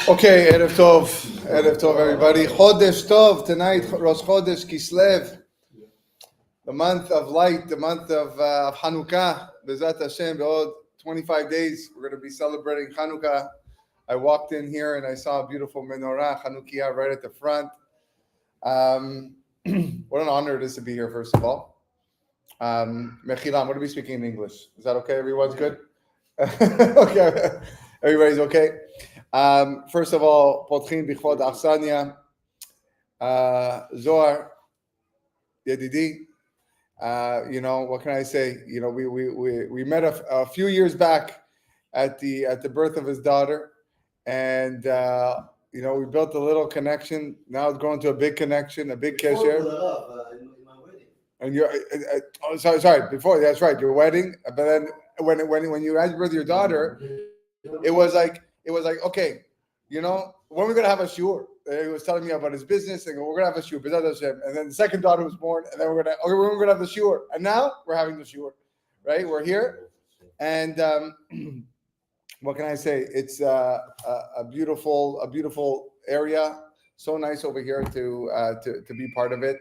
Okay, Erev Tov, everybody. Chodesh Tov, tonight, Rosh Chodesh Kislev, the month of light, the month of Hanukkah. Bezat Hashem, be'od 25 days, we're going to be celebrating Hanukkah. I walked in here and I saw a beautiful menorah, Hanukkah, right at the front. What an honor it is to be here, first of all. Mechilam, what are we speaking in English? Is that okay? Everyone's good? Okay, everybody's okay? First of all, Potchin Bichvod Achsania, Zohar, Yedidi. What can I say? We met a few years back at the birth of his daughter, and we built a little connection. Now it's growing to a big connection, a big kesher. And you're sorry. Before, that's right, your wedding. But then when you had birth your daughter, it was like okay, when we're gonna have a shiur. He was telling me about his business, and we're gonna have a shiur, and then the second daughter was born, and then we're gonna have the shiur, and now we're having the shiur, right? We're here, and what can I say? It's a beautiful area. So nice over here to be part of it.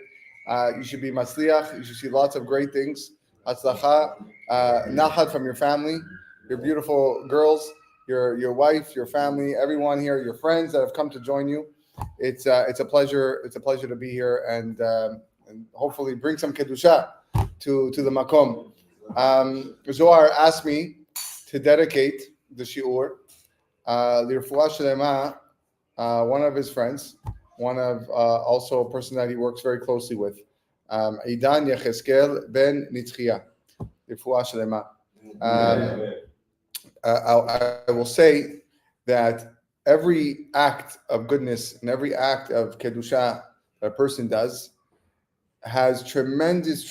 You should be matzliach. You should see lots of great things. Hatzlacha, nachat from your family, your beautiful girls, your wife, your family, everyone here, your friends that have come to join you. It's a pleasure. It's a pleasure to be here and hopefully bring some kedusha to the makom. Zohar asked me to dedicate the shiur Refua Shelema, one of his friends, one of also a person that he works very closely with, Idan Yahzekal ben ניצחיה, Refua Shelema. I will say that every act of goodness and every act of kedusha that a person does has tremendous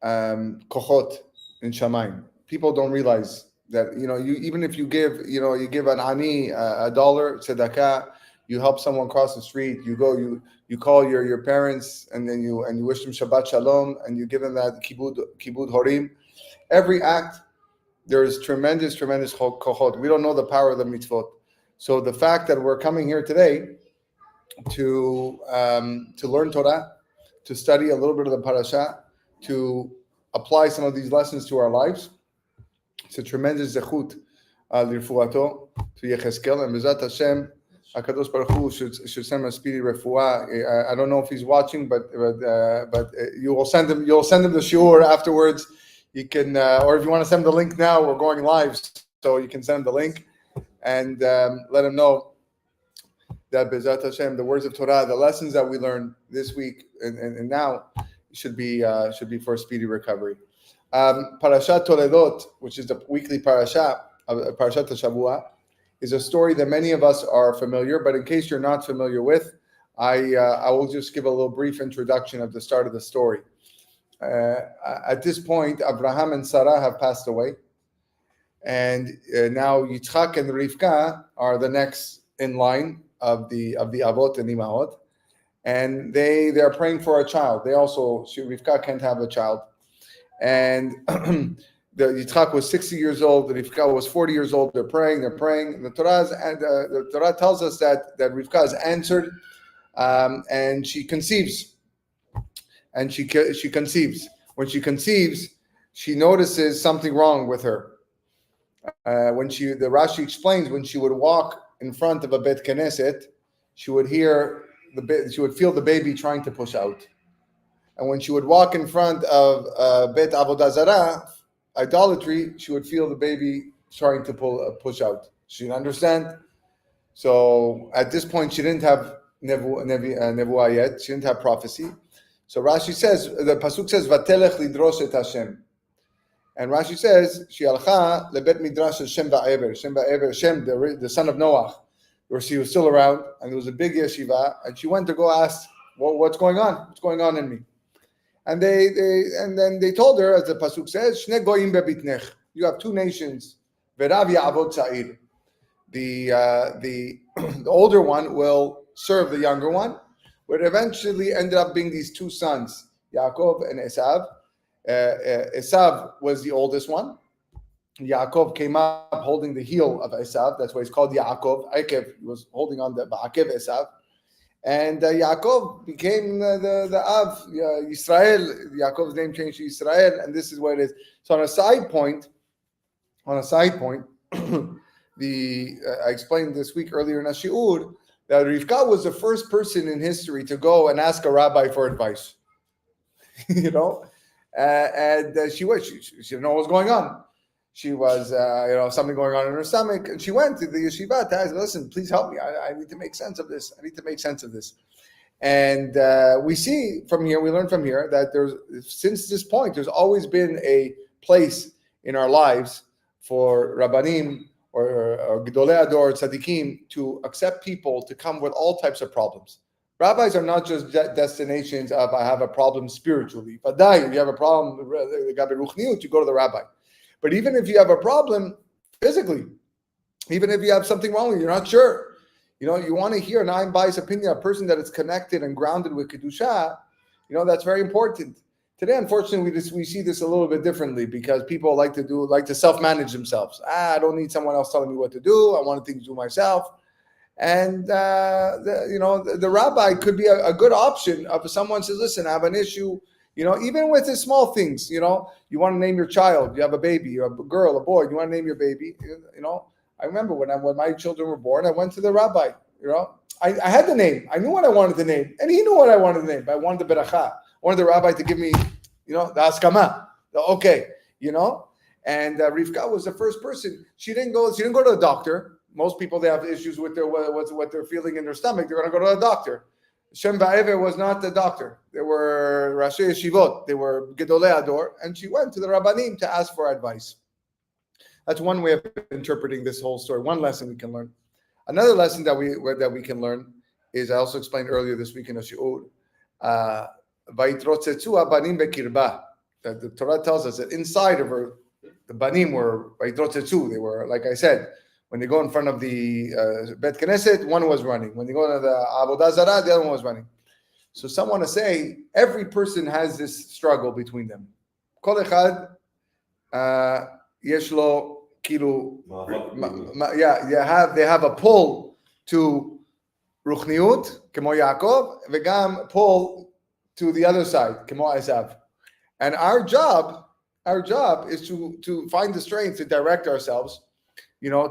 kochot in shamayim. People don't realize that even if you give an ani $1 tzedakah, you help someone cross the street, you call your parents and then you wish them Shabbat Shalom and you give them that kibud horim. Every act, there is tremendous kochot. We don't know the power of the mitzvot. So the fact that we're coming here today to learn Torah, to study a little bit of the parasha, to apply some of these lessons to our lives, it's a tremendous zechut l'irfuato to Yexhezkel, and Bezat Hashem, HaKadosh Baruch Hu should send him a speedy refuah. I don't know if he's watching, but you will send him. You'll send him the shiur afterwards. You can, or if you want to send him the link now, we're going live, so you can send him the link and let him know that Bezat Hashem, the words of Torah, the lessons that we learned this week and now should be for a speedy recovery. Parashat Toledot, which is the weekly Parashat Shavua, is a story that many of us are familiar, but in case you're not familiar with, I will just give a little brief introduction of the start of the story. At this point, Abraham and Sarah have passed away, and now Yitzchak and Rivka are the next in line of the Avot and Imahot, and they are praying for a child. Rivka can't have a child. And the Yitzchak was 60 years old, the Rivka was 40 years old. They're praying. And the Torah tells us that Rivka is answered, and she conceives. And she conceives. When she conceives, she notices something wrong with her. The Rashi explains, when she would walk in front of a Bet Knesset, she would feel the baby trying to push out. And when she would walk in front of Bet Avodah Zarah, idolatry, she would feel the baby trying to push out. She didn't understand. So at this point, she didn't have nevuah yet. She didn't have prophecy. So Rashi says, the pasuk says, "Vatelech lidrosh et Hashem," and Rashi says, "She alcha lebet midrash Shem ba'ever." Shem, the son of Noach, where she was still around, and there was a big yeshiva, and she went to go ask, "What's going on? What's going on in me?" And then they told her, as the pasuk says, "Shne goyim bebitnech." You have two nations. Verav ya'avod tza'ir. The older one will serve the younger one. But eventually ended up being these two sons, Yaakov and Esav. Esav was the oldest one, Yaakov came up holding the heel of Esav. That's why he's called Yaakov. Akev was holding on the Ba'akev Esav. And Yaakov became the Av, Yisrael. Yaakov's name changed to Israel, and this is what it is. So on a side point, I explained this week earlier in Ashiur that Rivka was the first person in history to go and ask a rabbi for advice. You know, and she didn't know what was going on. She was, something going on in her stomach, and she went to the yeshiva to ask, listen, please help me. I need to make sense of this. And we see from here, we learn from here that since this point, there's always been a place in our lives for Rabbanim or Gedolei Ador, Tzadikim, to accept people to come with all types of problems. Rabbis are not just destinations of, I have a problem spiritually. If you have a problem, you go to the rabbi. But even if you have a problem physically, even if you have something wrong with you, you're not sure. You want to hear an unbiased opinion, a person that is connected and grounded with Kedusha, that's very important. Today, unfortunately, we see this a little bit differently because people like to self-manage themselves. I don't need someone else telling me what to do. I want things to do myself. And the rabbi could be a good option if someone says, listen, I have an issue, even with the small things, you want to name your child, you have a baby, you have a girl, a boy, you want to name your baby, I remember when my children were born, I went to the rabbi, I had the name, I knew what I wanted to name, and he knew what I wanted to name, but I wanted the beracha, I wanted the rabbi to give me, the haskama, the okay, and Rivka was the first person. She didn't go to the doctor. Most people, they have issues with what they're feeling in their stomach. They're going to go to the doctor. Shem Ba'ever was not the doctor. They were Rashi Yeshivot. They were Gedolei Ador. And she went to the Rabbanim to ask for advice. That's one way of interpreting this whole story. One lesson we can learn. Another lesson that we can learn is, I also explained earlier this week in Ashiur, Vaitrotzetzu Abanim Bekirba. That the Torah tells us that inside of her, the Banim were Vaitrotzetzu. They were, like I said, when they go in front of the Bet Knesset, one was running. When they go to the Avodah Zarah, the other one was running. So some want to say every person has this struggle between them. Kol echad yesh lo kilu. They have a pull to ruchniut, kemo Yaakov, vegam pull to the other side, kemo Esav. And our job is to find the strength to direct ourselves,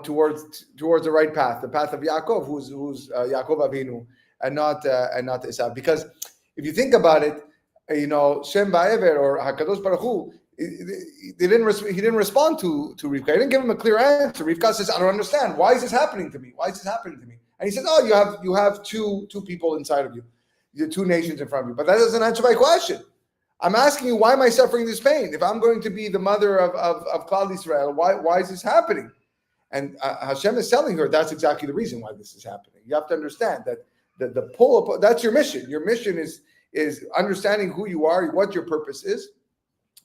towards the right path, the path of Yaakov, who's Yaakov Avinu, and not Esav. Because if you think about it, Shem Ba'ever or Hakadosh Baruch Hu, he didn't respond to Rivka. He didn't give him a clear answer. Rivka says, I don't understand. Why is this happening to me? And he says, oh, you have two people inside of you. You have two nations in front of you. But that doesn't answer my question. I'm asking you, why am I suffering this pain? If I'm going to be the mother of Klal Yisrael, why is this happening? And Hashem is telling her that's exactly the reason why this is happening. You have to understand that the pull, that's your mission. Your mission is understanding who you are, what your purpose is,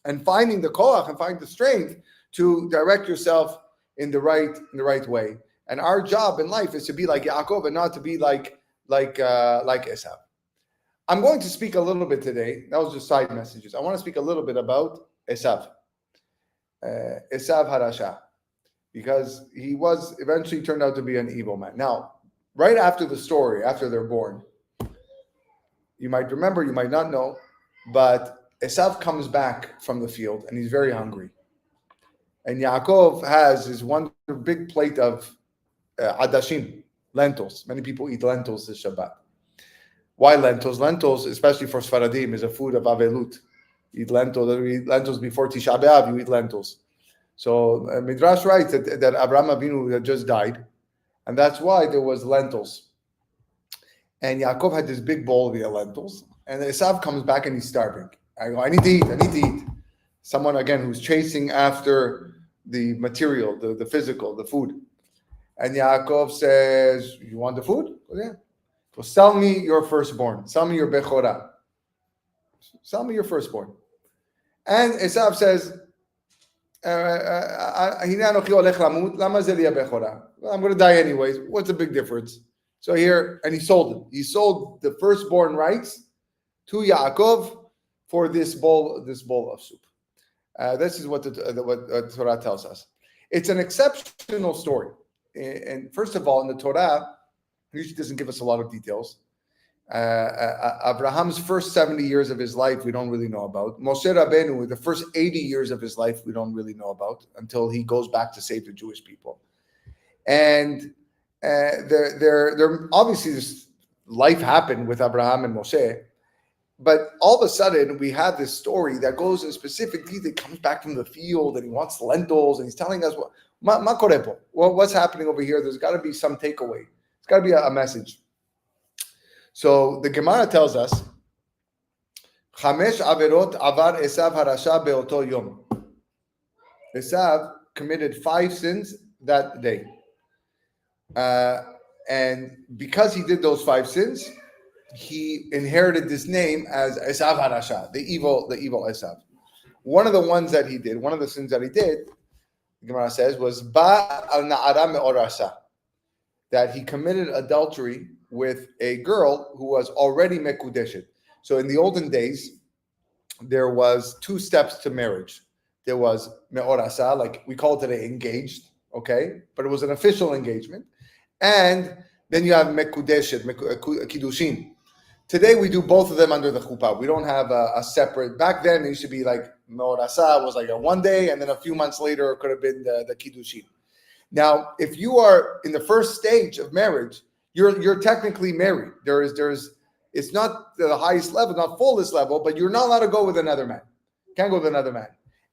and finding the koach and finding the strength to direct yourself in the right way. And our job in life is to be like Yaakov and not to be like Esav. I'm going to speak a little bit today. That was just side messages. I want to speak a little bit about Esav. Esav Harasha. Because he was eventually turned out to be an evil man. Now, right after the story, after they're born, you might remember, you might not know, but Esav comes back from the field and he's very hungry. And Yaakov has his one big plate of adashim, lentils. Many people eat lentils this Shabbat. Why lentils? Lentils, especially for Sfaradim, is a food of avelut. You eat lentils before Tisha B'Av, you eat lentils. So Midrash writes that Abraham Avinu had just died, and that's why there was lentils. And Yaakov had this big bowl of the lentils, and Esav comes back and he's starving. I go, I need to eat. Someone, again, who's chasing after the material, the physical, the food. And Yaakov says, you want the food? Well, yeah. So sell me your firstborn. Sell me your bechorah. Sell me your firstborn. And Esav says, I'm going to die anyways. What's the big difference? So here, and he sold it. He sold the firstborn rights to Yaakov for this bowl of soup. This is what the Torah tells us. It's an exceptional story. And first of all, in the Torah, it usually doesn't give us a lot of details. Abraham's first 70 years of his life, we don't really know about. Moshe Rabbeinu, the first 80 years of his life, we don't really know about until he goes back to save the Jewish people. And there obviously this life happened with Abraham and Moshe, but all of a sudden we have this story that goes in specific detail. He comes back from the field and he wants lentils and he's telling us what's happening over here. There's got to be some takeaway. It's got to be a message. So the Gemara tells us, Chamesh averot avar Esav harasha beoto yom. Esav committed 5 sins that day. And because he did those 5 sins, he inherited this name as Esav harasha, the evil Esav. One of the ones that he did, one of the sins that he did, the Gemara says, was Ba al Na'ara me'orasa, that he committed adultery with a girl who was already mekudeshet. So in the olden days, there was 2 steps to marriage. There was me'orasa, like we call it today, engaged, okay? But it was an official engagement. And then you have mekudeshet, kiddushin. Today we do both of them under the chuppah. We don't have a separate. Back then it used to be like me'orasa was like a one day, and then a few months later it could have been the kiddushin. Now, if you are in the first stage of marriage, you're technically married. It's not the highest level, not fullest level, but you're not allowed to go with another man. Can't go with another man.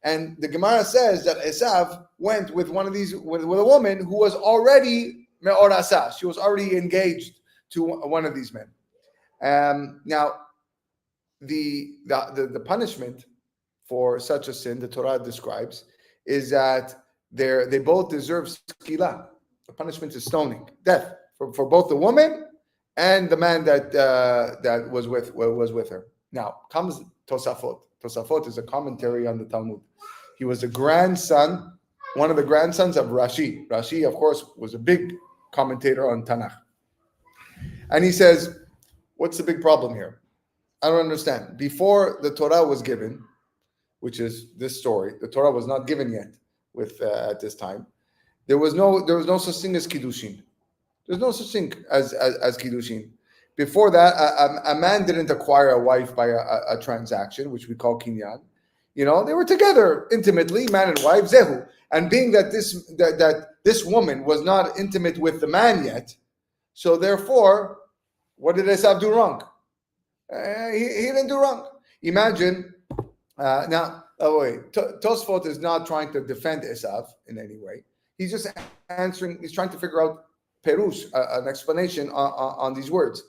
And the Gemara says that Esav went with one of these, with a woman who was already me'orasa. She was already engaged to one of these men. Now, the punishment for such a sin, the Torah describes, is that they both deserve skila. The punishment is stoning, death, for both the woman and the man that was with her. Now comes Tosafot. Tosafot is a commentary on the Talmud. He was a grandson, one of the grandsons of Rashi. Rashi, of course, was a big commentator on Tanakh. And he says, what's the big problem here? I don't understand. Before the Torah was given, which is this story, the Torah was not given yet at this time. There was no such thing as kiddushin. There's no such thing as kiddushin. Before that, a man didn't acquire a wife by a transaction, which we call kinyan. They were together intimately, man and wife, zehu. And being that this woman was not intimate with the man yet, so therefore, what did Esav do wrong? He didn't do wrong. Imagine now. Oh wait, Tosfot is not trying to defend Esav in any way. He's just answering. He's trying to figure out perush, an explanation on these words.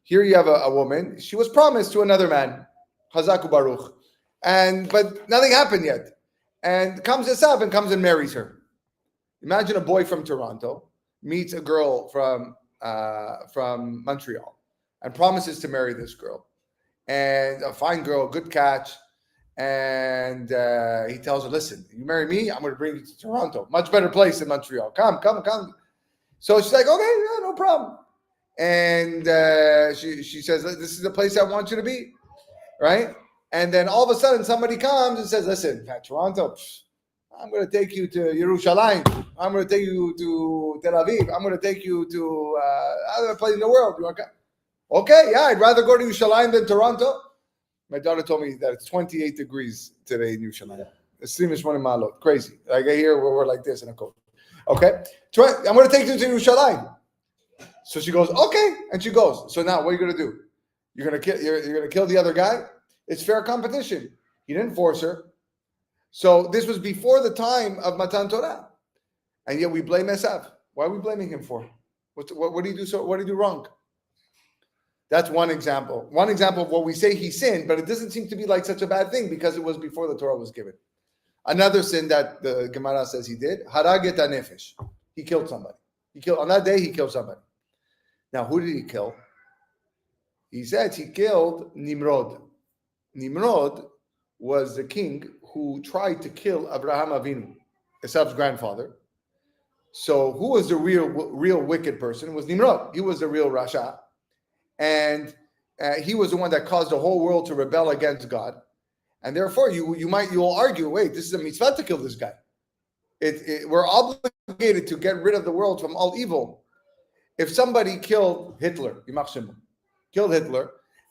Here you have a woman. She was promised to another man, Chazaku Baruch, but nothing happened yet. And comes Esav and comes and marries her. Imagine a boy from Toronto meets a girl from Montreal and promises to marry this girl, and a fine girl, good catch. And he tells her, listen, you marry me, I'm going to bring you to Toronto. Much better place than Montreal. Come. So she's like, okay, yeah, no problem. And she says, this is the place I want you to be, right? And then all of a sudden somebody comes and says, listen, Toronto, I'm going to take you to Yerushalayim. I'm going to take you to Tel Aviv. I'm going to take you to other place in the world. Okay, yeah, I'd rather go to Yerushalayim than Toronto. My daughter told me that it's 28 degrees today in Yerushalayim. It's 28 malot. Crazy. Like I hear we're like this in a coat. Okay? I'm going to take you to Yerushalayim. So she goes, okay. And she goes. So now what are you going to do? You're going to kill the other guy? It's fair competition. He didn't force her. So this was before the time of Matan Torah. And yet we blame Esav. Why are we blaming him for? What do you do? So what do you do wrong? That's one example. One example of what we say he sinned, but it doesn't seem to be like such a bad thing because it was before the Torah was given. Another sin that the Gemara says he did, haraget hanefesh. He killed somebody. On that day, he killed somebody. Now, who did he kill? He said he killed Nimrod. Nimrod was the king who tried to kill Abraham Avinu, Esav's grandfather. So who was the real wicked person? It was Nimrod. He was the real Rasha. And he was the one that caused the whole world to rebel against God. And therefore, you'll argue, wait, this is a mitzvah to kill this guy. we're obligated to get rid of the world from all evil. If somebody killed Hitler,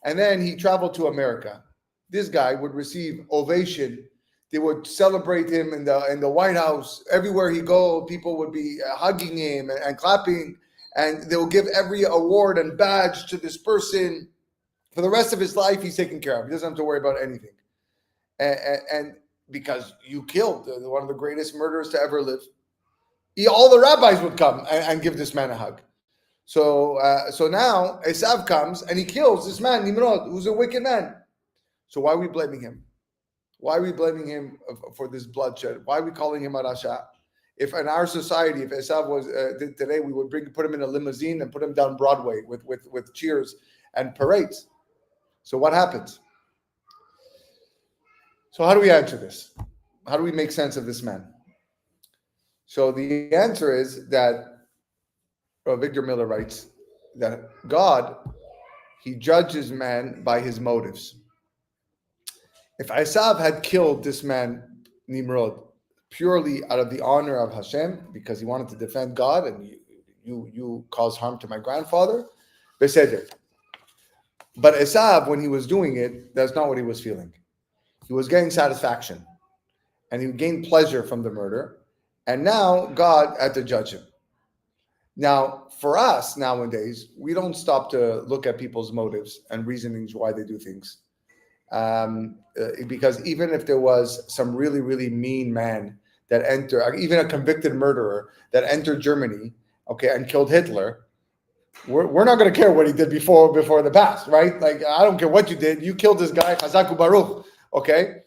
and then he traveled to America, this guy would receive ovation. They would celebrate him in the White House. Everywhere he go, people would be hugging him and clapping, and they will give every award and badge to this person. For the rest of his life, he's taken care of. He doesn't have to worry about anything. And because you killed one of the greatest murderers to ever live, all the rabbis would come and give this man a hug. So now Esav comes and he kills this man, Nimrod, who's a wicked man. So why are we blaming him? Why are we blaming him for this bloodshed? Why are we calling him a Rasha? If in our society, if Esav was today, we would put him in a limousine and put him down Broadway with cheers and parades. So what happens? So how do we answer this? How do we make sense of this man? So the answer is that Victor Miller writes that God, he judges man by his motives. If Esav had killed this man, Nimrod, purely out of the honor of Hashem, because he wanted to defend God, and you caused harm to my grandfather, beseder. But Esav, when he was doing it, that's not what he was feeling. He was getting satisfaction, and he gained pleasure from the murder, and now God had to judge him. Now, for us nowadays, we don't stop to look at people's motives and reasonings why they do things. Because even if there was some really, really mean man that entered, even a convicted murderer that entered Germany, okay, and killed Hitler, we're not going to care what he did before the past, right? Like, I don't care what you did. You killed this guy, Chazaku Baruch, okay?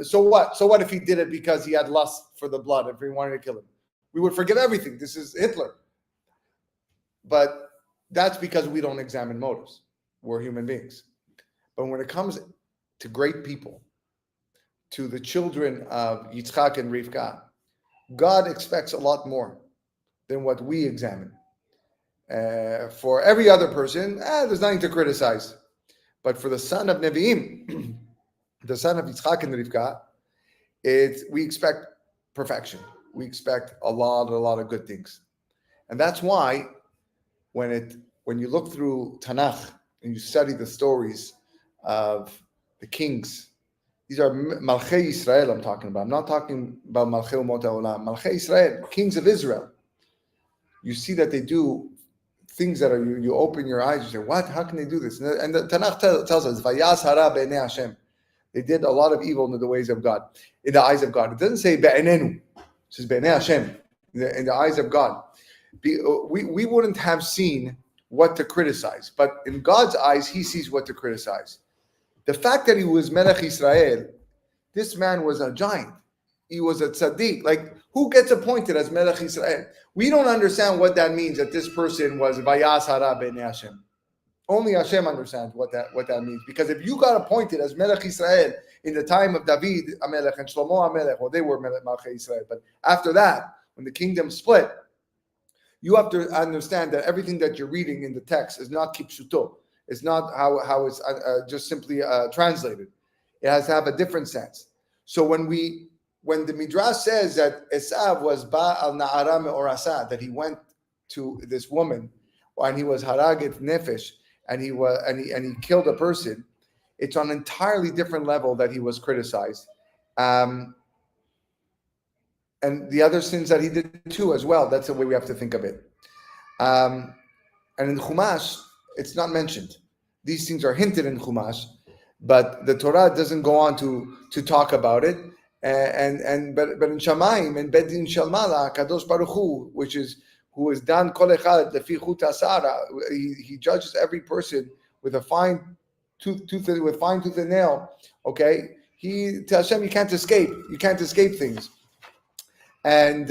So what? So what if he did it because he had lust for the blood, if he wanted to kill him? We would forgive everything. This is Hitler. But that's because we don't examine motives. We're human beings. But when it comes to great people, to the children of Yitzchak and Rivka, God expects a lot more than what we examine. For every other person, there's nothing to criticize. But for the son of Nevi'im, the son of Yitzchak and Rivka, we expect perfection. We expect a lot of good things. And that's why when you look through Tanakh and you study the stories of the kings, these are Malchei Israel I'm talking about. I'm not talking about Malchei Umot HaOlam. Malchei Israel, kings of Israel. You see that they do things that are, you open your eyes, you say, what? How can they do this? And the Tanakh tells us, Vayas hara be'enei Hashem. They did a lot of evil in the ways of God, in the eyes of God. It doesn't say be'enenu. It says be'enei Hashem, in the eyes of God. We wouldn't have seen what to criticize, but in God's eyes, he sees what to criticize. The fact that he was Melech Israel, this man was a giant. He was a tzaddik. Like, who gets appointed as Melech Israel? We don't understand what that means, that this person was Vayas hara be'enei Hashem. Only Hashem understands what that means. Because if you got appointed as Melech Israel in the time of David HaMelech and Shlomo HaMelech, well, they were Melech Israel, but after that, when the kingdom split, you have to understand that everything that you're reading in the text is not kipshuto. It's not how it's just simply translated. It has to have a different sense. So when the Midrash says that Esav was Ba'al Na'ara Me'orasa, that he went to this woman and he was Haraget Nefesh, and he killed a person, it's on an entirely different level that he was criticized. And the other sins that he did too as well. That's the way we have to think of it. And in Chumash, it's not mentioned. These things are hinted in Chumash, but the Torah doesn't go on to talk about it. But in Shamayim and Bedin Shalmala, Kadosh Baruch Hu, who is Dan Kol Echad Lefi Chut Asara, he judges every person with a fine tooth and nail. Okay, to Hashem you can't escape. You can't escape things. And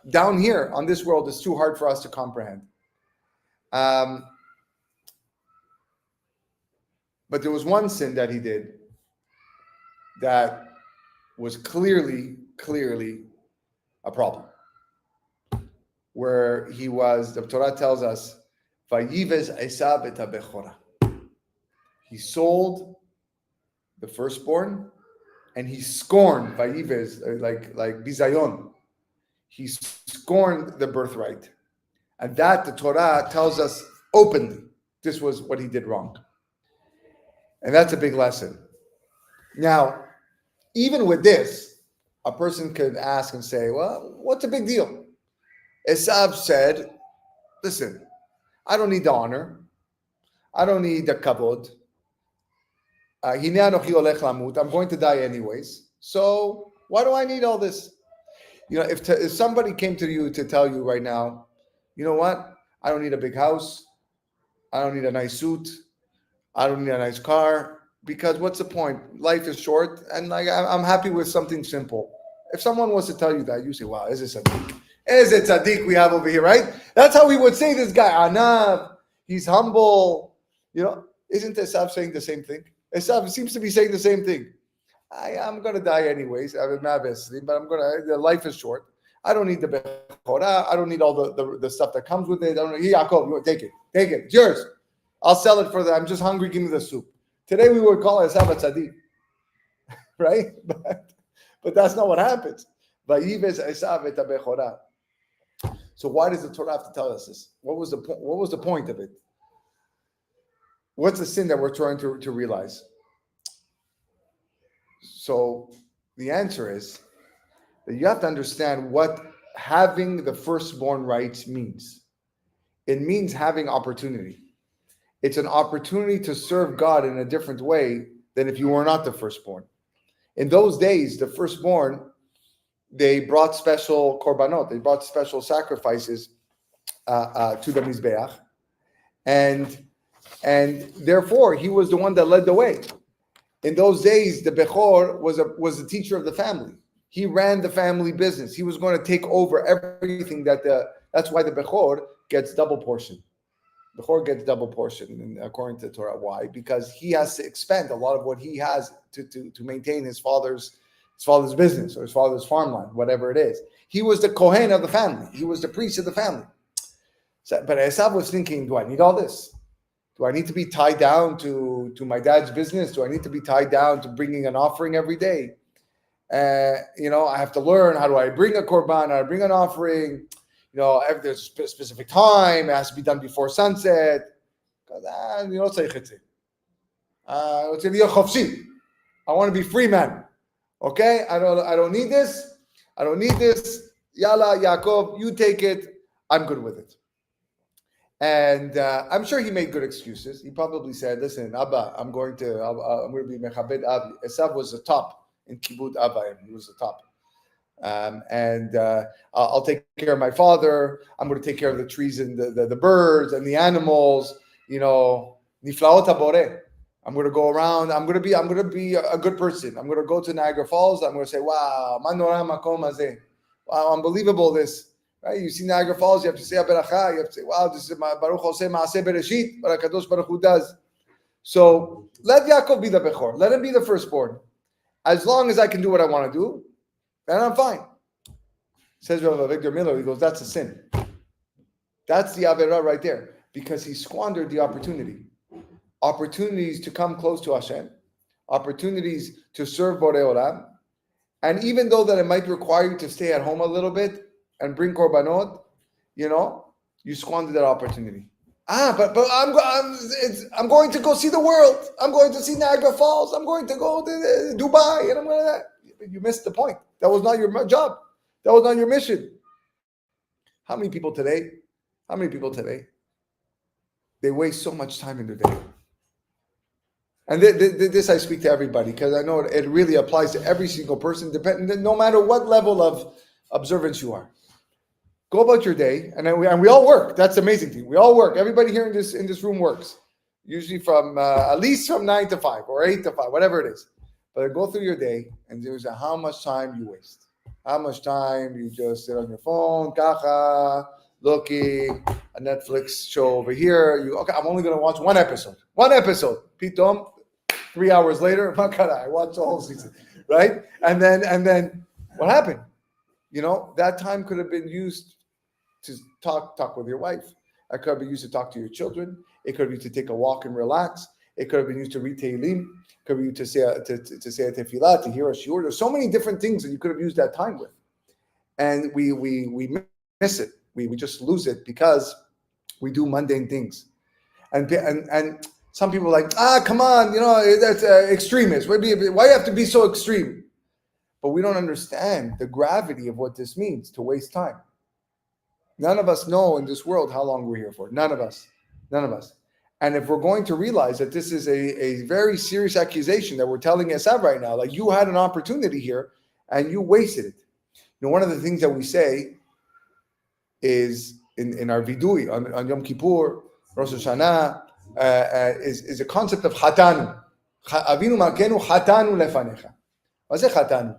down here on this world, it's too hard for us to comprehend. But there was one sin that he did that was clearly a problem. Where he was, the Torah tells us, Vayivez Esav et habechora. He sold the firstborn, and he scorned Vayivez, like bizayon. He scorned the birthright. And that the Torah tells us openly, this was what he did wrong. And that's a big lesson. Now, even with this, a person could ask and say, well, what's the big deal? Esav said, listen, I don't need the honor. I don't need the kavod. I'm going to die anyways. So why do I need all this? If somebody came to you to tell you right now, you know what? I don't need a big house. I don't need a nice suit. I don't need a nice car. Because what's the point? Life is short, and I'm happy with something simple. If someone was to tell you that, you say, wow, is it tzaddik? Is it tzaddik we have over here, right? That's how we would say this guy, Anav, he's humble. Isn't Esav saying the same thing? Esav seems to be saying the same thing. I'm going to die anyways, but life is short. I don't need the bechorah. I don't need all the stuff that comes with it. I don't need, Yaakov, take it. It's yours. I'll sell it I'm just hungry, give me the soup. Today we would call Esav a tzaddik, right? But that's not what happens. So why does the Torah have to tell us this? What was the point of it? What's the sin that we're trying to realize? So the answer is that you have to understand what having the firstborn rights means. It means having opportunity. It's an opportunity to serve God in a different way than if you were not the firstborn. In those days, the firstborn, they brought special korbanot, they brought special sacrifices to the Mizbeach, and therefore he was the one that led the way. In those days, the Bechor was the teacher of the family. He ran the family business. He was going to take over everything. That's why the Bechor gets double portion. Bechor gets double portion according to the Torah. Why? Because he has to expend a lot of what he has to maintain his father's business or his father's farmland, whatever it is. He was the Kohen of the family. He was the priest of the family. But Esav was thinking, do I need all this? Do I need to be tied down to my dad's business? Do I need to be tied down to bringing an offering every day? I have to learn, how do I bring a korban? How to bring an offering? If there's a specific time, it has to be done before sunset. I want to be free, man. Okay? I don't need this. Yalla, Yaakov, you take it. I'm good with it. And I'm sure he made good excuses. He probably said, listen, Abba, I'm going to be Mechabed Abi. Esav was the top in Kibbud Abba. He was the top. I'll take care of my father. I'm going to take care of the trees and the birds and the animals. Niflaot Haboreh. I'm going to go around. I'm going to be a good person. I'm going to go to Niagara Falls. I'm going to say, wow, manora makom hazeh. Wow, unbelievable this. Right? You see Niagara Falls, you have to say Beracha. You have to say, wow, this is Baruch Hoseh Maaseh Bereshit. But HaKadosh Baruch Hu does. So let Yaakov be the Bechor. Let him be the firstborn. As long as I can do what I want to do, then I'm fine. Says Rabbi Victor Miller, he goes, that's a sin. That's the Averah right there. Because he squandered the opportunity. Opportunities to come close to Hashem. Opportunities to serve Borei Olam. And even though that it might require you to stay at home a little bit and bring korbanot, you squandered that opportunity. But I'm going to go see the world. I'm going to see Niagara Falls. I'm going to go to Dubai, and I'm going to. You missed the point. That was not your job. That was not your mission. How many people today? They waste so much time in their day. And this I speak to everybody because I know it really applies to every single person, no matter what level of observance you are. Go about your day, and we all work. That's the amazing thing. We all work. Everybody here in this room works. Usually from at least from 9 to 5 or 8 to 5, whatever it is. But go through your day, and there's how much time you waste. How much time you just sit on your phone, kacha, looking, a Netflix show over here. I'm only going to watch one episode. Pitom, 3 hours later, I watched the whole season, right? And then what happened? That time could have been used to talk with your wife. It could have been used to talk to your children. It could have been used to take a walk and relax. It could have been used to read Tehillim. It could have been used to say a tefillah, to hear a shiur. There's so many different things that you could have used that time with. and we miss it. We just lose it because we do mundane things. And some people are like, come on, that's extremist. Why do you have to be so extreme? But we don't understand the gravity of what this means, to waste time. None of us know in this world how long we're here for. None of us. And if we're going to realize that this is a very serious accusation that we're telling Esav right now, like you had an opportunity here and you wasted it. One of the things that we say is in our vidui on Yom Kippur, Rosh Hashanah, is a concept of chatanu. Avinu malkenu chatanu lefanecha. What's it chatanu?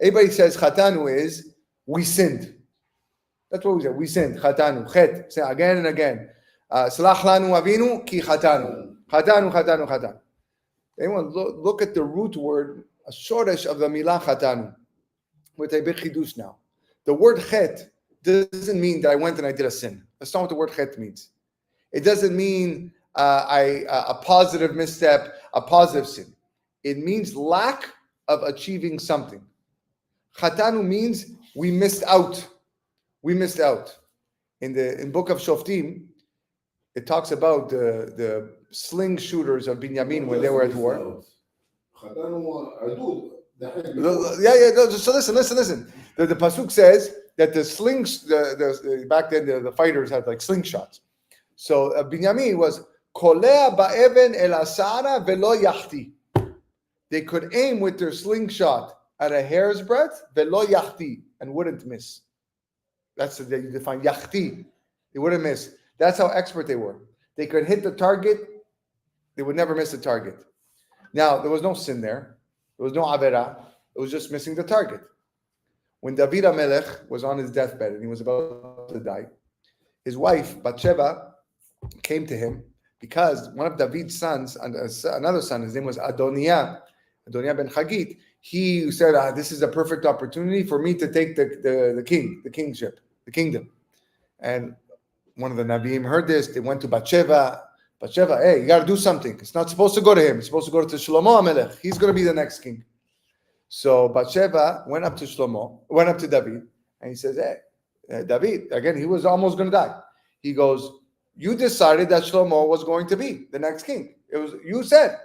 Everybody says chatanu is we sinned. That's what we say. We sinned. Chatanu. Chet. Say again and again. Slach lanu avinu ki chatanu. Chatanu. Anyone look at the root word, a shoresh of the milah chatanu. With a big chidush now. The word chet doesn't mean that I went and I did a sin. That's not what the word chet means. It doesn't mean a positive misstep, a positive sin. It means lack of achieving something. Chatanu means we missed out. In book of Shoftim, it talks about the sling shooters of Binyamin when they were at war. So listen. The pasuk says that the slings, back then the fighters had like slingshots. So Binyamin was kolea ba'even el asara velo yachti. They could aim with their slingshot at a hair's breadth velo yachti and wouldn't miss. That's the way you define yachti. They wouldn't miss. That's how expert they were. They could hit the target. They would never miss the target. Now, there was no sin there. There was no avera. It was just missing the target. When David HaMelech was on his deathbed and he was about to die, his wife, Bathsheba, came to him because one of David's sons, another son, his name was Adoniah ben Chagit, he said, this is a perfect opportunity for me to take the kingship, the kingdom. And one of the Naviim heard this. They went to Bathsheba. Bathsheba, hey, you got to do something. It's not supposed to go to him. It's supposed to go to Shlomo HaMelech. He's going to be the next king. So Bathsheba went up to David, and he says, hey, David, again, he was almost going to die. He goes, you decided that Shlomo was going to be the next king. It was you said.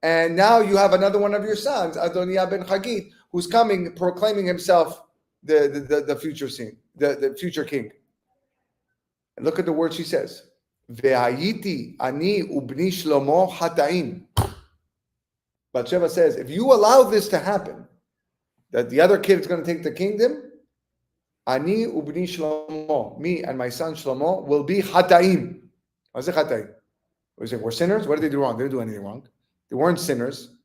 And now you have another one of your sons, Adoniah ben Chagit, who's coming, proclaiming himself the future king. And look at the word she says. Ve'hayiti ani ubni Shlomo hata'im. Bathsheba says, if you allow this to happen, that the other kid is going to take the kingdom, ani ubni Shlomo, me and my son Shlomo, will be hata'im. What's it hata'im? We're sinners? What did they do wrong? They didn't do anything wrong. They weren't sinners.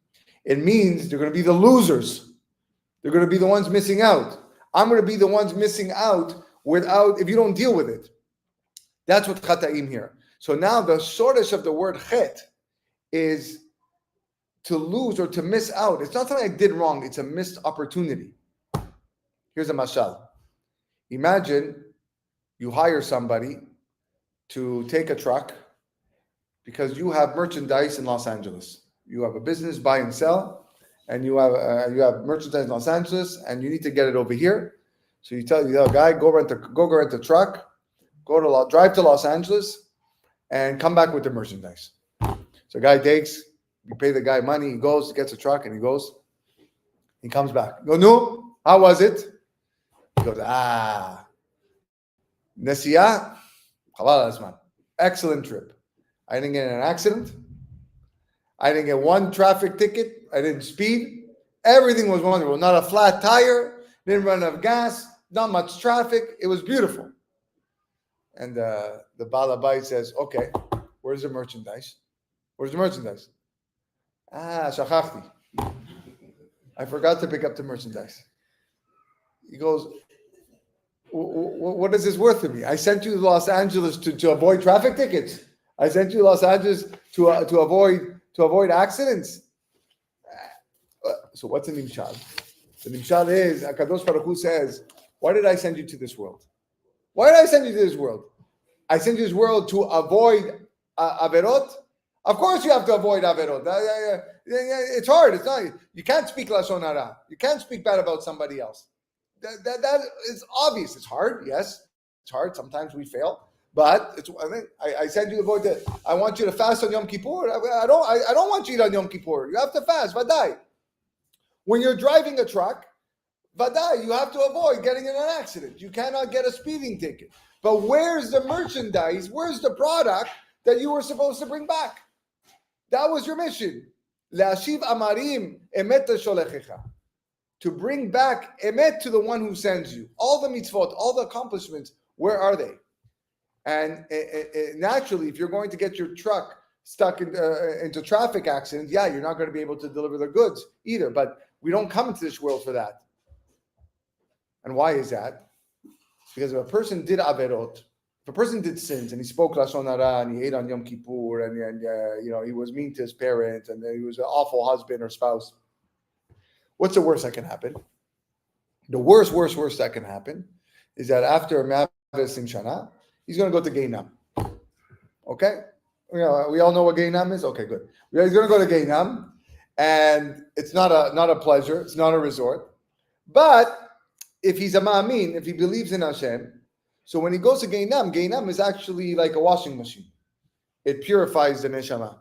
It means they're going to be the losers. They're going to be the ones missing out. I'm going to be the ones missing out if you don't deal with it. That's what chata'im here. So now the shortish of the word chet is to lose or to miss out. It's not something I did wrong. It's a missed opportunity. Here's a mashal. Imagine you hire somebody to take a truck because you have merchandise in Los Angeles. You have a business, buy and sell, and you have merchandise in Los Angeles, and you need to get it over here. So you tell the guy, go rent a truck, drive to Los Angeles, and come back with the merchandise. So guy takes, you pay the guy money, he goes, gets a truck, and he comes back. You go, no, how was it? He goes, Nesiya, Chabal Azman. Excellent trip. I didn't get in an accident. I didn't get one traffic ticket. I didn't speed. Everything was wonderful. Not a flat tire. Didn't run out of gas. Not much traffic. It was beautiful. And the Baal Habayit says, okay, where's the merchandise? Shachachti. I forgot to pick up the merchandise. He goes, what is this worth to me? I sent you to Los Angeles to avoid traffic tickets. I sent you to Los Angeles to avoid accidents. So what's the nimshal? The nimshal is, HaKadosh Baruch Hu says, why did I send you to this world? I sent you to this world to avoid averot. Of course you have to avoid averot. It's hard. It's not. You can't speak lashon hara. You can't speak bad about somebody else. That is obvious. It's hard. Yes, it's hard. Sometimes we fail. But it's. I said to avoid that. I want you to fast on Yom Kippur. I don't want you to eat on Yom Kippur. You have to fast. Vadai. When you're driving a truck, vadai, you have to avoid getting in an accident. You cannot get a speeding ticket. But where's the merchandise? Where's the product that you were supposed to bring back? That was your mission. Le'ashiv amarim emet sholechecha. To bring back emet to the one who sends you. All the mitzvot, all the accomplishments, where are they? And naturally, if you're going to get your truck stuck into traffic accidents, you're not going to be able to deliver the goods either. But we don't come into this world for that. And why is that? Because if a person did averot, if a person did sins and he spoke lashon hara and he ate on Yom Kippur and he was mean to his parents and he was an awful husband or spouse, what's the worst that can happen? The worst that can happen is that after Mavis Shana, he's going to go to Gehinam. Okay? We all know what Gehinam is? Okay, good. He's going to go to Gehinam, and it's not a pleasure. It's not a resort. But if he's a ma'amin, if he believes in Hashem, so when he goes to Gehinam is actually like a washing machine. It purifies the neshama.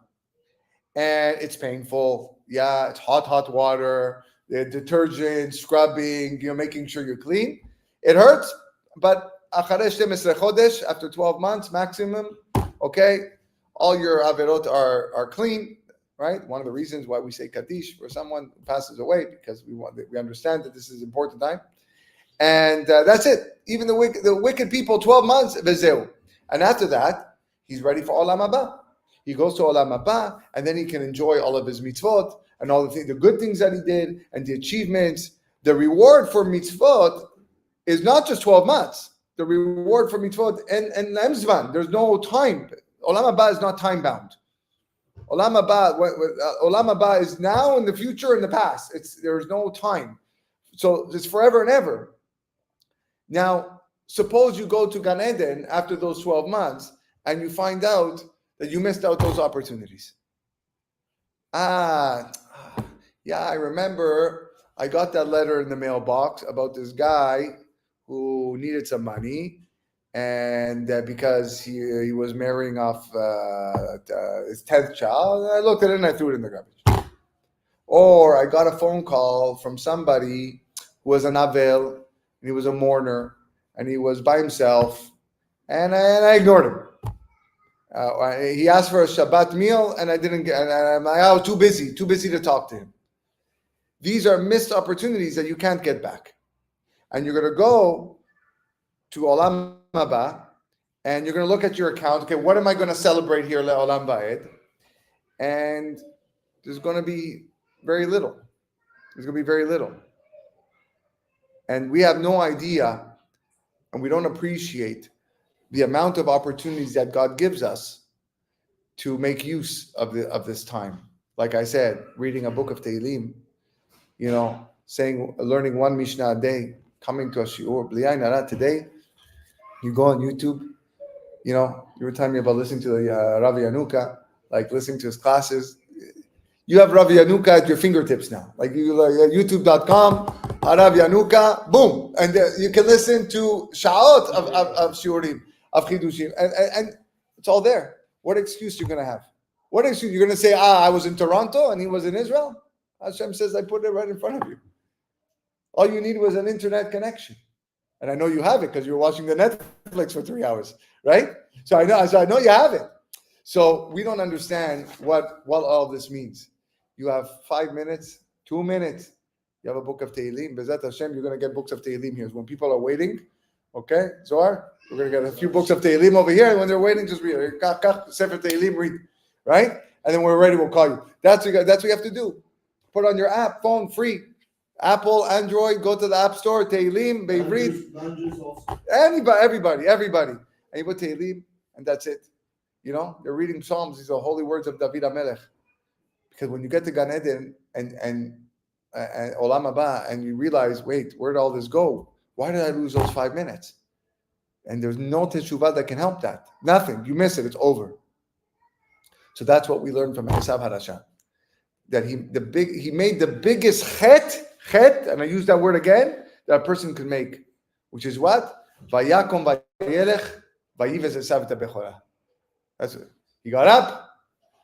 And it's painful. Yeah, it's hot water, the detergent, scrubbing, making sure you're clean. It hurts, but after 12 months maximum, okay, all your averot are clean, right? One of the reasons why we say Kaddish for someone who passes away, because we understand that this is an important time. And that's it. Even the wicked people, 12 months, vezeu. And after that, he's ready for Olam Haba. He goes to Olam Haba, and then he can enjoy all of his mitzvot and all the good things that he did and the achievements. The reward for mitzvot is not just 12 months. The reward for mitzvot and lemzvan. There's no time. Olam Haba is not time bound. Olam Haba is now, in the future, in the past. There's no time. So it's forever and ever. Now, suppose you go to Gan Eden after those 12 months and you find out that you missed out those opportunities. I remember I got that letter in the mailbox about this guy who needed some money, and because he was marrying off his 10th child, I looked at it and I threw it in the garbage. Or I got a phone call from somebody who was an avel, and he was a mourner, and he was by himself, and I ignored him. He asked for a Shabbat meal, and I didn't get. And I was too busy to talk to him. These are missed opportunities that you can't get back, and you're going to go to Olam Haba, and you're going to look at your account. Okay, what am I going to celebrate here, Le'olam Ba'ed? And there's going to be very little. There's going to be very little, and we have no idea, and we don't appreciate the amount of opportunities that God gives us to make use of this time. Like I said, reading a book of Tehillim, learning one Mishnah a day, coming to a shiur. B'li ayin hara, today, you go on YouTube, you were telling me about listening to the Rav Yanuka, like listening to his classes. You have Rav Yanuka at your fingertips now. Like youtube.com, Rav Yanuka, boom. And you can listen to sha'ot of shiurim, of chidushim, and it's all there. What excuse you're going to have? What excuse? You're going to say, I was in Toronto and he was in Israel? Hashem says, I put it right in front of you. All you need was an internet connection. And I know you have it because you were watching the Netflix for 3 hours, right? So I know you have it. So we don't understand what all this means. You have 5 minutes, 2 minutes. You have a book of Tehillim. Bezat Hashem, you're going to get books of Tehillim here. When people are waiting, okay, Zohar, we're going to get a few books of Tehillim over here. And when they're waiting, just read. Sefer Tehillim, read, right? And then when we're ready, we'll call you. That's what you have to do. Put on your app, phone, free. Apple, Android, go to the App Store, Tehillim, Beivrit. Everybody. And you put Tehillim, and that's it. They're reading Psalms. These are holy words of David HaMelech. Because when you get to Gan Eden and Olam Haba, and you realize, wait, where did all this go? Why did I lose those 5 minutes? And there's no teshuvah that can help that. Nothing. You miss it. It's over. So that's what we learned from Esav Harasha. That he made the biggest chet, and I use that word again, that a person could make, which is what? Vayakom vayelech vayivez esav et bechora. That's it. He got up.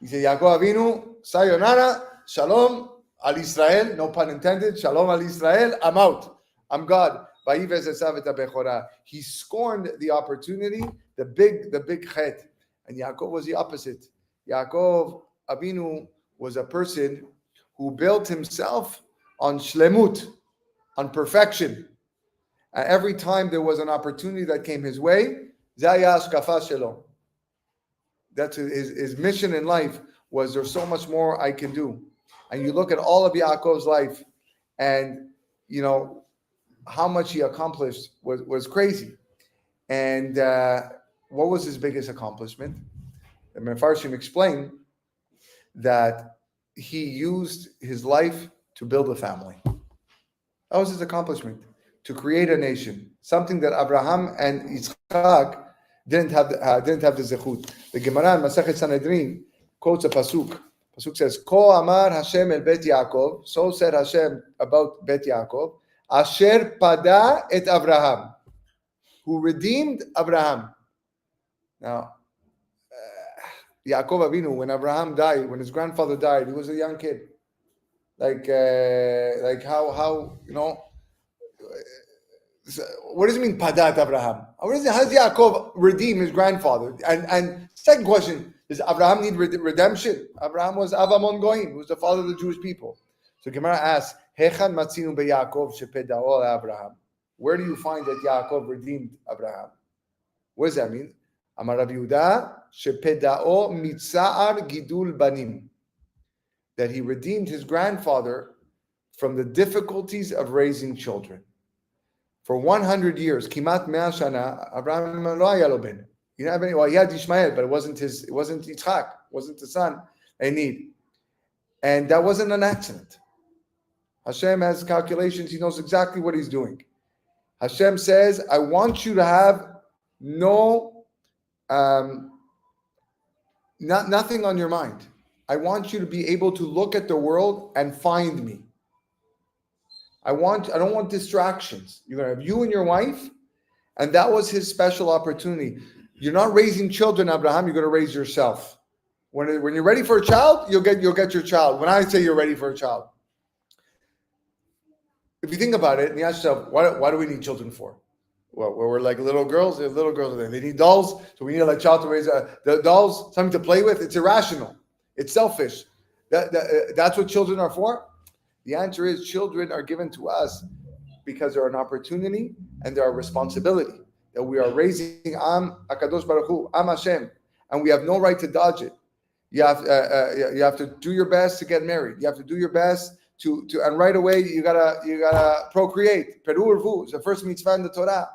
He said, Yaakov Avinu, sayonara, shalom al Israel, no pun intended, shalom al Israel, I'm out. I'm God. Vayivez esav et bechora. He scorned the opportunity, the big chet. And Yaakov was the opposite. Yaakov Avinu was a person who built himself on shlemut, on perfection. And every time there was an opportunity that came his way, zaya hashkafa shelo. That's his mission in life was there's so much more I can do. And you look at all of Yaakov's life and, you know, how much he accomplished was crazy. And what was his biggest accomplishment? The Mefarshim explained that he used his life to build a family. That was his accomplishment, to create a nation, something that Abraham and Yitzchak didn't have the zechut. The Gemara in Masechet Sanhedrin quotes a pasuk. Pasuk says, "Ko amar Hashem el Bet Yaakov." So said Hashem about Bet Yaakov, "Asher pada et Abraham," who redeemed Abraham. Now, Yaakov Avinu, when Abraham died, when his grandfather died, he was a young kid. Like how you know. What does it mean, Padat Abraham? How does Yaakov redeem his grandfather? And second question, does Abraham need redemption? Abraham was Avamon Goyim, who was the father of the Jewish people. So Gemara asks, Hechan matzinu beYaakov shepedao Abraham. Where do you find that Yaakov redeemed Abraham? What does that mean? Amar Rav Yehuda shepedao mitza'ar gidul banim. That he redeemed his grandfather from the difficulties of raising children. For 100 years, Kimat Mea Shana, Abraham lo haya lo ben. He didn't have any. Well, he had Ishmael, but it wasn't Yitzchak, it wasn't the son they need. And that wasn't an accident. Hashem has calculations. He knows exactly what he's doing. Hashem says, I want you to have nothing on your mind. I want you to be able to look at the world and find me. I don't want distractions. You're going to have you and your wife, and that was his special opportunity. You're not raising children, Abraham. You're going to raise yourself. When you're ready for a child, you'll get your child. When I say you're ready for a child, if you think about it, and you ask yourself, why do we need children for? Well, we're like little girls. They're little girls. They need dolls, so we need a child to raise the dolls, something to play with. It's irrational. It's selfish. That's what children are for. The answer is children are given to us because they're an opportunity and they're a responsibility that we are raising Am Akadosh Baruch Hu, Am Hashem, and we have no right to dodge it. You have to do your best to get married. You have to do your best to and right away you gotta procreate. Peru Urvu is the first mitzvah in the Torah.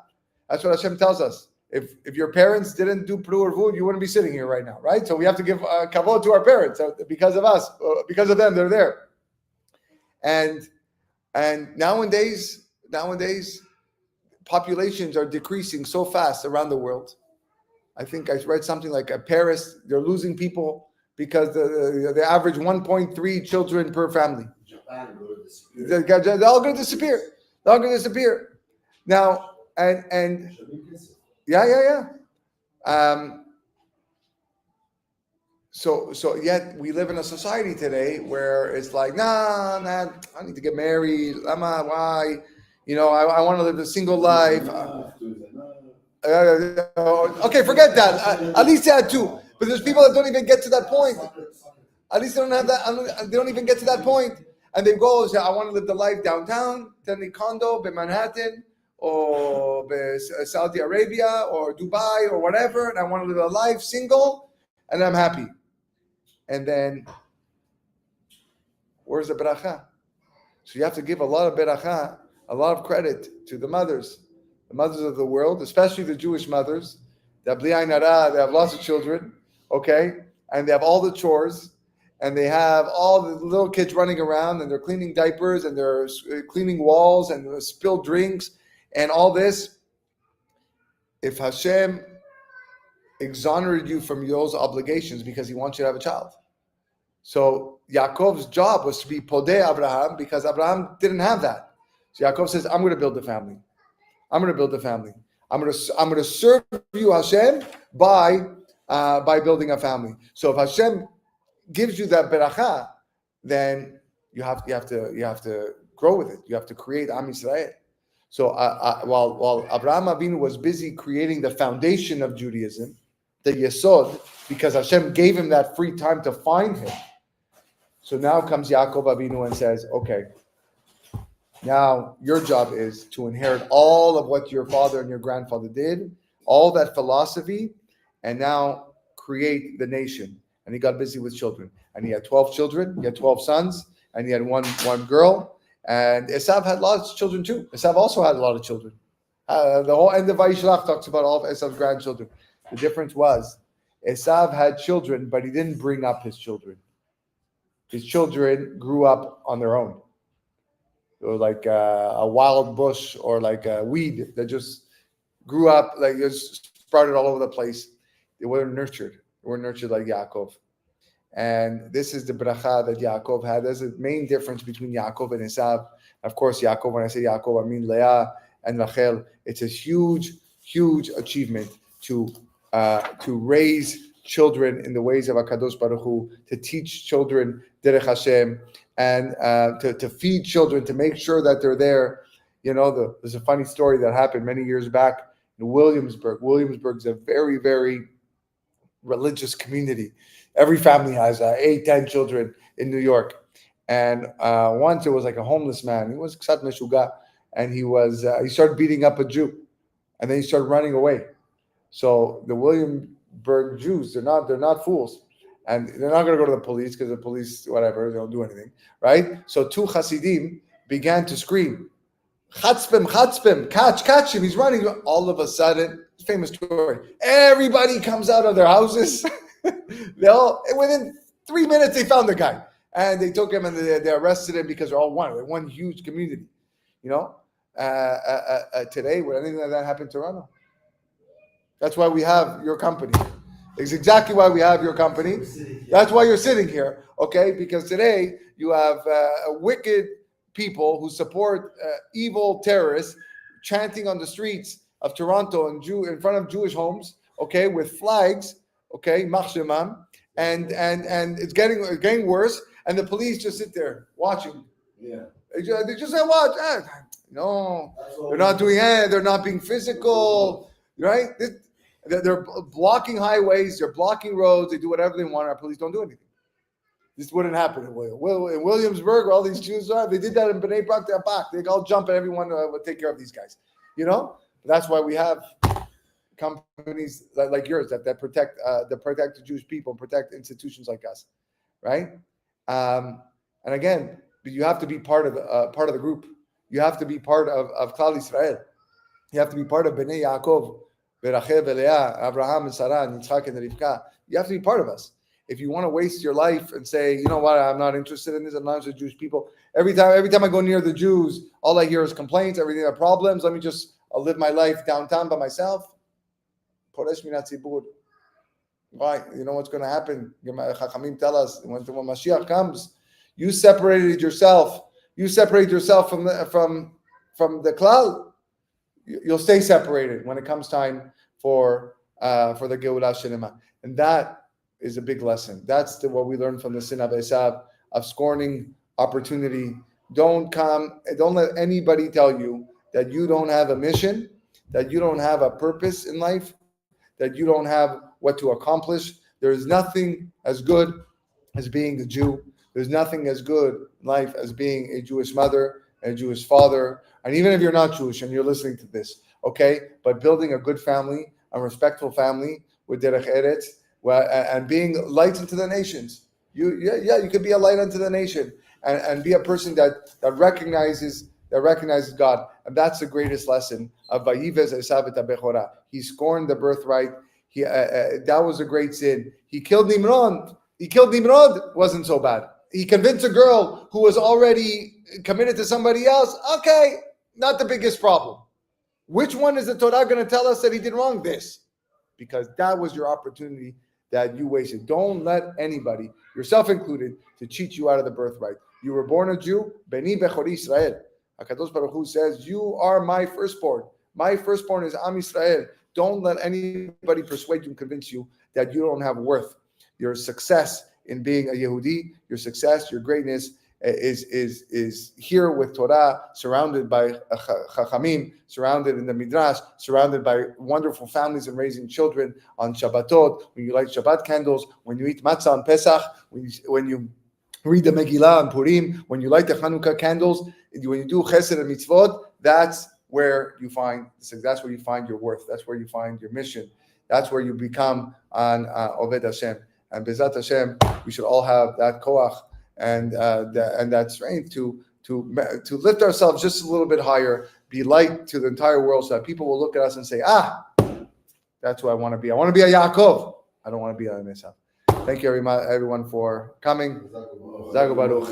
That's what Hashem tells us. If your parents didn't do Peru Urvu, you wouldn't be sitting here right now, right? So we have to give kavod to our parents because of us, because of them, they're there. And nowadays, populations are decreasing so fast around the world. I think I read something like Paris, they're losing people because they average 1.3 children per family. Japan will disappear. They're all going to disappear. They're all going to disappear. Now, and yeah. So yet we live in a society today where it's like, nah, I need to get married. Why? You know, I want to live a single life. Okay, forget that. At least they had two. But there's people that don't even get to that point. At least they don't have that. They don't even get to that point. And they go, say, I want to live the life downtown, Tenny condo, in Manhattan, or Saudi Arabia, or Dubai, or whatever. And I want to live a life single, and I'm happy. And then, where's the beracha? So you have to give a lot of beracha, a lot of credit to the mothers of the world, especially the Jewish mothers. They have bli ayin hara, they have lots of children, okay? And they have all the chores, and they have all the little kids running around, and they're cleaning diapers, and they're cleaning walls, and spilled drinks, and all this. If Hashem exonerated you from those obligations because he wants you to have a child. So Yaakov's job was to be Podeh Abraham because Abraham didn't have that. So Yaakov says, I'm going to build a family. I'm going to build a family. I'm going to serve you, Hashem, by building a family. So if Hashem gives you that beracha, then you have to grow with it. You have to create Am Yisrael. So while Abraham Avinu was busy creating the foundation of Judaism, the Yesod, because Hashem gave him that free time to find him. So now comes Yaakov Avinu and says, okay, now your job is to inherit all of what your father and your grandfather did, all that philosophy, and now create the nation. And he got busy with children. And he had 12 children, he had 12 sons, and he had one girl. And Esav had lots of children too. Esav also had a lot of children. The whole end of Vayishlach talks about all of Esav's grandchildren. The difference was Esav had children, but he didn't bring up his children. His children grew up on their own. They were like a wild bush or like a weed that just grew up, like just sprouted all over the place. They weren't nurtured. They weren't nurtured like Yaakov. And this is the bracha that Yaakov had. There's a main difference between Yaakov and Esav. Of course, Yaakov, when I say Yaakov, I mean Leah and Rachel. It's a huge, huge achievement to raise children in the ways of HaKadosh Baruch Hu, to teach children Derech Hashem, and to feed children, to make sure that they're there. You know, there's a funny story that happened many years back in Williamsburg. Williamsburg is a very, very religious community. Every family has 8-10 children in New York. And once there was like a homeless man. He was Ksat Meshuga, and he started beating up a Jew, and then he started running away. So the Williamsburg Jews, they're not fools, and they're not going to go to the police because the police, whatever, they don't do anything, right? So 2 Hasidim began to scream, Chatzpim, catch him, he's running. All of a sudden, famous story, everybody comes out of their houses. Within 3 minutes, they found the guy, and they took him and they arrested him because they're all one huge community. You know, today, would anything like that happen in Toronto? That's why we have your company. It's exactly why we have your company. That's why you're sitting here, okay? Because today you have wicked people who support evil terrorists chanting on the streets of Toronto and in front of Jewish homes, okay, with flags, okay, machshemam, and it's getting worse, and the police just sit there watching. Yeah. They just say, watch. No, they're not doing it. They're not being physical, right? They're blocking highways. They're blocking roads. They do whatever they want. Our police don't do anything. This wouldn't happen in Williamsburg, where all these Jews are. They did that in Bnei Brak. They're back. They all jump at everyone would take care of these guys. You know, that's why we have companies like yours that protect the Jewish people, protect institutions like us, right? And again, you have to be part of the group. You have to be part of Klal Yisrael. You have to be part of Bnei Yaakov, Rachel, Leah, Abraham, and Sarah, ניצחיה, and Rivka. You have to be part of us. If you want to waste your life and say, you know what, I'm not interested in this, I'm not interested in Jewish people. Every time I go near the Jews, all I hear is complaints, everything are problems. I'll live my life downtown by myself. Poresh minat tzibur. Why? You know what's going to happen? Chachamim tell us when Mashiach comes, you separated yourself. You separate yourself from the klal. You'll stay separated when it comes time for the Refua Shelema, and that is a big lesson. That's what we learned from the sin of Esav, of scorning opportunity. Don't let anybody tell you that you don't have a mission, that you don't have a purpose in life, that you don't have what to accomplish. There is nothing as good as being a Jew. There's nothing as good in life as being a Jewish mother, a Jewish father, and even if you're not Jewish and you're listening to this, okay, but building a good family, a respectful family with derech eretz, and being light into the nations. You could be a light unto the nation and be a person that recognizes God, and that's the greatest lesson of Vayivez Esav et HaBechorah. He scorned the birthright. That was a great sin. He killed Nimrod. Wasn't so bad. He convinced a girl who was already committed to somebody else. Okay, not the biggest problem. Which one is the Torah going to tell us that he did wrong? This. Because that was your opportunity that you wasted. Don't let anybody, yourself included, to cheat you out of the birthright. You were born a Jew, Beni Bechori Israel. HaKadosh Baruch Hu says, you are my firstborn. My firstborn is Am Yisrael. Don't let anybody persuade you and convince you that you don't have worth. Your success in being a Yehudi, your success, your greatness is here with Torah, surrounded by Chachamim, surrounded in the Midrash, surrounded by wonderful families and raising children on Shabbatot, when you light Shabbat candles, when you eat matzah on Pesach, when you read the Megillah on Purim, when you light the Chanukah candles, when you do Chesed and Mitzvot, that's where you find that's where you find your worth. That's where you find your mission. That's where you become an Oved Hashem. And Bezat Hashem, we should all have that koach and that strength to lift ourselves just a little bit higher, be light to the entire world, so that people will look at us and say, that's who I want to be. I want to be a Yaakov. I don't want to be a Esav. Thank you, everyone, for coming. Zago Baruch.